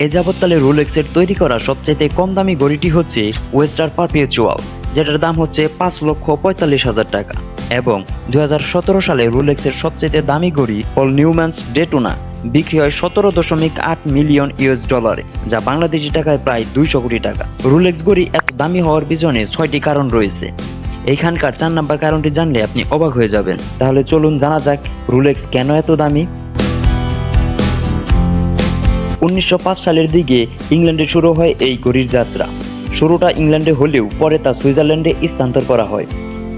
এ যাবৎকালে রোলেক্সের তৈরি করা সবচাইতে কম দামি ঘড়িটি হচ্ছে ওয়েস্টার পারপিচুয়াল, যেটার দাম হচ্ছে 5,45,000 টাকা। এবং 2017 সালে রোলেক্সের সবচাইতে দামি ঘড়ি পল নিউম্যানস ডেটোনা বিক্রি হয় $17.8 মিলিয়ন, যা বাংলাদেশি টাকায় প্রায় 200 কোটি টাকা। রোলেক্স ঘড়ি এত দামি হওয়ার পিছনে 6টি কারণ রয়েছে। এইখানকার 4 নম্বর কারণটি জানলে আপনি অবাক হয়ে যাবেন। তাহলে চলুন জানা যাক রোলেক্স কেন এত দামি। 1905 সালের দিকে ইংল্যান্ডে শুরু হয় এই ঘড়ির যাত্রা। শুরুটা ইংল্যান্ডে হলেও পরে তা সুইজারল্যান্ডে স্থানান্তর করা হয়।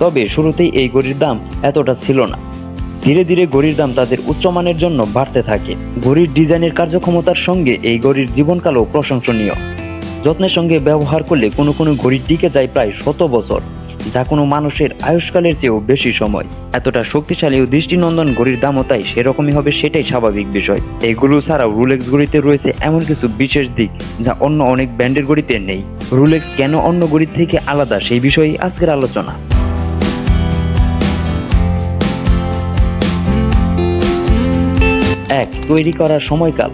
তবে শুরুতেই এই ঘড়ির দাম এতটা ছিল না। ধীরে ধীরে ঘড়ির দাম তাদের উচ্চমানের জন্য বাড়তে থাকে। ঘড়ির ডিজাইনের কার্যক্ষমতার সঙ্গে এই ঘড়ির জীবনকালও প্রশংসনীয়। যত্নের সঙ্গে ব্যবহার করলে কোনো কোনো ঘড়ি টিকে যায় প্রায় 100 বছর, যা কোনো মানুষের আয়ুষ্কালের চেয়েও বেশি সময়। এতটা শক্তিশালী ও দৃষ্টিনন্দন ঘড়ির দামও তাই সেরকমই হবে, সেটাই স্বাভাবিক বিষয়। এইগুলো ছাড়াও রোলেক্স ঘড়িতে রয়েছে এমন কিছু বিশেষ দিক যা অন্য অনেক ব্র্যান্ডের ঘড়িতে নেই। রোলেক্স কেন অন্য ঘড়ির থেকে আলাদা সেই বিষয়ে আজকের আলোচনা। 1. তৈরি করার সময়কাল।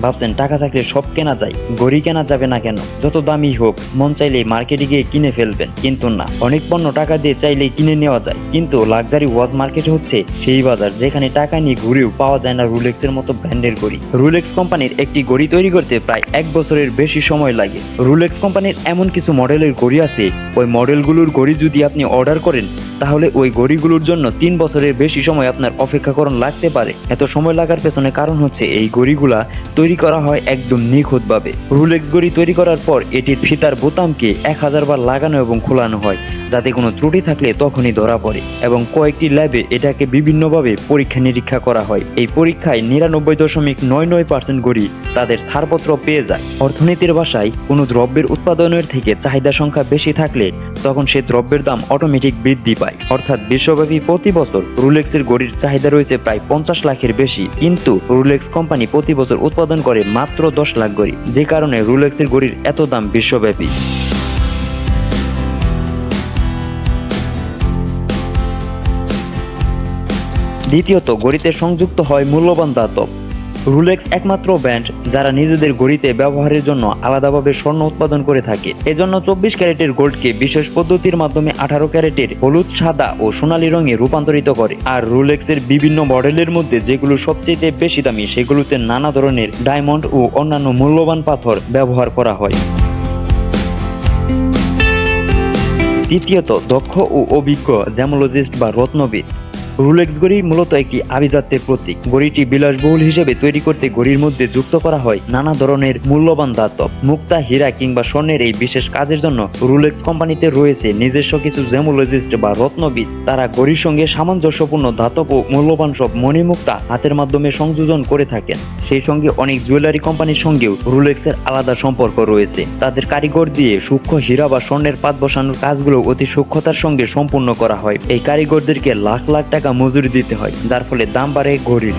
ভাবছেন টাকা থাকলে সব কেনা যায়, ঘড়ি কেনা যাবে না কেন? যত দামি হোক মন চাইলেই মার্কেটে গিয়ে কিনে ফেলবেন, কিন্তু না। অনেক পণ্য টাকা দিয়ে চাইলেই কিনে নেওয়া যায়, কিন্তু লাক্সারি ওয়াচ মার্কেট হচ্ছে সেই বাজার যেখানে টাকা নিয়ে ঘুরেও পাওয়া যায় না রোলেক্সের মতো ব্র্যান্ডের ঘড়ি। রোলেক্স কোম্পানির একটি ঘড়ি তৈরি করতে প্রায় 1 বছরের বেশি সময় লাগে। রোলেক্স কোম্পানির এমন কিছু মডেলের ঘড়ি আছে, ওই মডেলগুলোর ঘড়ি যদি আপনি অর্ডার করেন তাহলে ওই ঘড়িগুলোর জন্য 3 বছরের বেশি সময় আপনার অপেক্ষাকরণ লাগতে পারে। এত সময় লাগার পেছনে কারণ হচ্ছে এই ঘড়িগুলা তৈরি করা হয় একদম নিখুঁতভাবে। রোলেক্স ঘড়ি তৈরি করার পর এটির ফিতার বোতামকে 1000 বার লাগানো এবং খোলানো হয়, যাতে কোনো ত্রুটি থাকলে তখনই ধরা পড়ে। এবং কয়েকটি ল্যাবে এটাকে বিভিন্নভাবে পরীক্ষা নিরীক্ষা করা হয়। এই পরীক্ষায় 99.99% ঘড়ি তাদের ছাড়পত্র পেয়ে যায়। অর্থনীতির ভাষায় কোনো দ্রব্যের উৎপাদনের থেকে চাহিদা সংখ্যা বেশি থাকলে তখন সে দ্রব্যের দাম অটোমেটিক বৃদ্ধি পায়। অর্থাৎ বিশ্বব্যাপী প্রতি বছর রোলেক্সের ঘড়ির চাহিদা রয়েছে প্রায় 50 লাখের বেশি, কিন্তু রোলেক্স কোম্পানি প্রতি বছর উৎপাদন করে মাত্র 10 লাখ ঘড়ি, যে কারণে রোলেক্সের ঘড়ির এত দাম বিশ্বব্যাপী। দ্বিতীয়ত, ঘড়িতে সংযুক্ত হয় মূল্যবান ধাতব। রোলেক্স একমাত্র ব্র্যান্ড যারা নিজেদের ঘড়িতে ব্যবহারের জন্য আলাদাভাবে স্বর্ণ উৎপাদন করে থাকে। এজন্য 24 ক্যারেটের গোল্ডকে বিশেষ পদ্ধতির মাধ্যমে 18 ক্যারেটের হলুদ, সাদা ও সোনালী রঙে রূপান্তরিত করে। আর রোলেক্সের বিভিন্ন মডেলের মধ্যে যেগুলো সবচেয়ে বেশি দামি সেগুলোতে নানা ধরনের ডায়মন্ড ও অন্যান্য মূল্যবান পাথর ব্যবহার করা হয়। তৃতীয়ত, দক্ষ ও অভিজ্ঞ জ্যামোলজিস্ট বা রত্নবিদ। রোলেক্স ঘড়ি মূলত একটি আভিজাত্যের প্রতীক। ঘড়িটি বিলাসবহুল হিসেবে তৈরি করতে ঘড়ির মধ্যে যুক্ত করা হয় নানা ধরনের মূল্যবান ধাতব, মুক্তা, হীরা কিংবা স্বর্ণের। এই বিশেষ কাজের জন্য রোলেক্স কোম্পানিতে রয়েছে নিজস্ব কিছু জ্যামোলজিস্ট বা রত্নবিদ। তারা ঘড়ির সঙ্গে সামঞ্জস্যপূর্ণ ধাতব ও মূল্যবান সব মণিমুক্তা হাতের মাধ্যমে সংযোজন করে থাকেন। সেই সঙ্গে অনেক জুয়েলারি কোম্পানির সঙ্গেও রোলেক্সের আলাদা সম্পর্ক রয়েছে। তাদের কারিগর দিয়ে সূক্ষ্ম হীরা বা স্বর্ণের পাত বসানোর কাজগুলো অতি সূক্ষ্মতার সঙ্গে সম্পূর্ণ করা হয়। এই কারিগরদেরকে লাখ লাখ টাকা মজুরি দিতে হয়, যার ফলে দাম বাড়ে ঘড়ির।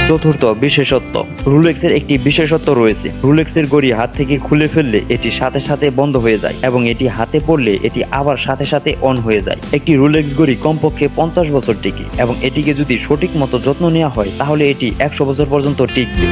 চতুর্থ, বিশেষত্ব। রোলেক্সের একটি বিশেষত্ব রয়েছে। রোলেক্সের ঘড়ি হাত থেকে খুলে ফেললে এটি সাথে সাথে বন্ধ হয়ে যায় এবং এটি হাতে পড়লে এটি আবার সাথে সাথে অন হয়ে যায়। একটি রোলেক্স ঘড়ি কমপক্ষে 50 বছর টিকে এবং এটিকে যদি সঠিক মতো যত্ন নেওয়া হয় তাহলে এটি 100 বছর পর্যন্ত টিকবে।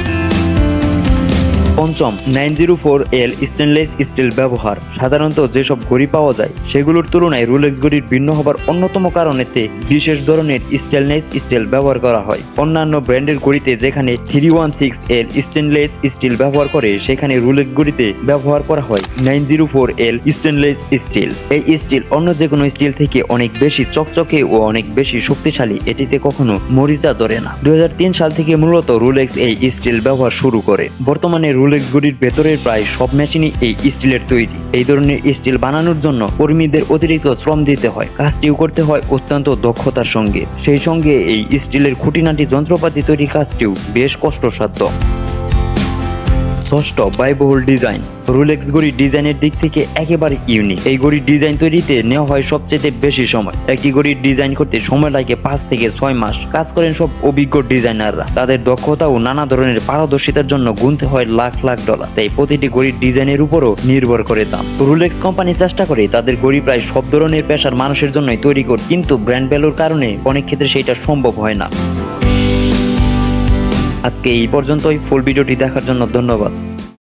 পঞ্চম, 904L স্টেনলেস স্টিল ব্যবহার। সাধারণত যেসব ঘড়ি পাওয়া যায় সেগুলোর তুলনায় রোলেক্স ঘড়ির ভিন্ন হবার অন্যতম কারণেতে বিশেষ ধরনের স্টেনলেস স্টিল ব্যবহার করা হয়। অন্যান্য ব্র্যান্ডের ঘড়িতে যেখানে 316L স্টেনলেস স্টিল ব্যবহার করে, সেখানে রোলেক্স ঘড়িতে ব্যবহার করা হয় 904L স্টেনলেস স্টিল। এই স্টিল অন্য যে কোনো স্টিল থেকে অনেক বেশি চকচকে ও অনেক বেশি শক্তিশালী। এটিতে কখনো মরিচা ধরে না। 2003 সাল থেকে মূলত রোলেক্স এই স্টিল ব্যবহার শুরু করে। বর্তমানে রোলেক্স ঘড়ির ভেতরের প্রায় সব মেশিনই এই স্টিলের তৈরি। এই ধরনের স্টিল বানানোর জন্য কর্মীদের অতিরিক্ত শ্রম দিতে হয়, কাজটিও করতে হয় অত্যন্ত দক্ষতার সঙ্গে। সেই সঙ্গে এই স্টিলের খুঁটিনাটি যন্ত্রপাতি তৈরি কাজটিও বেশ কষ্টসাধ্য। ষষ্ঠ, ব্যয়বহুল ডিজাইন। রোলেক্স ঘড়ির ডিজাইনের দিক থেকে একেবারে ইউনিক। এই ঘড়ির ডিজাইন তৈরিতে নেওয়া হয় সবচেয়ে বেশি সময়। একটি ঘড়ির ডিজাইন করতে সময় লাগে 5 থেকে 6 মাস। কাজ করেন সব অভিজ্ঞ ডিজাইনাররা। তাদের দক্ষতা ও নানা ধরনের পারদর্শিতার জন্য গুনতে হয় লাখ লাখ ডলার। তাই প্রতিটি ঘড়ির ডিজাইনের উপরও নির্ভর করে দাম। রোলেক্স কোম্পানি চেষ্টা করে তাদের ঘড়ি প্রায় সব ধরনের পেশার মানুষের জন্যই তৈরি করে, কিন্তু ব্র্যান্ড ভ্যালুর কারণে অনেক ক্ষেত্রে সেটা সম্ভব হয় না। আজকে এই পর্যন্তই। ফুল ভিডিওটি দেখার জন্য ধন্যবাদ।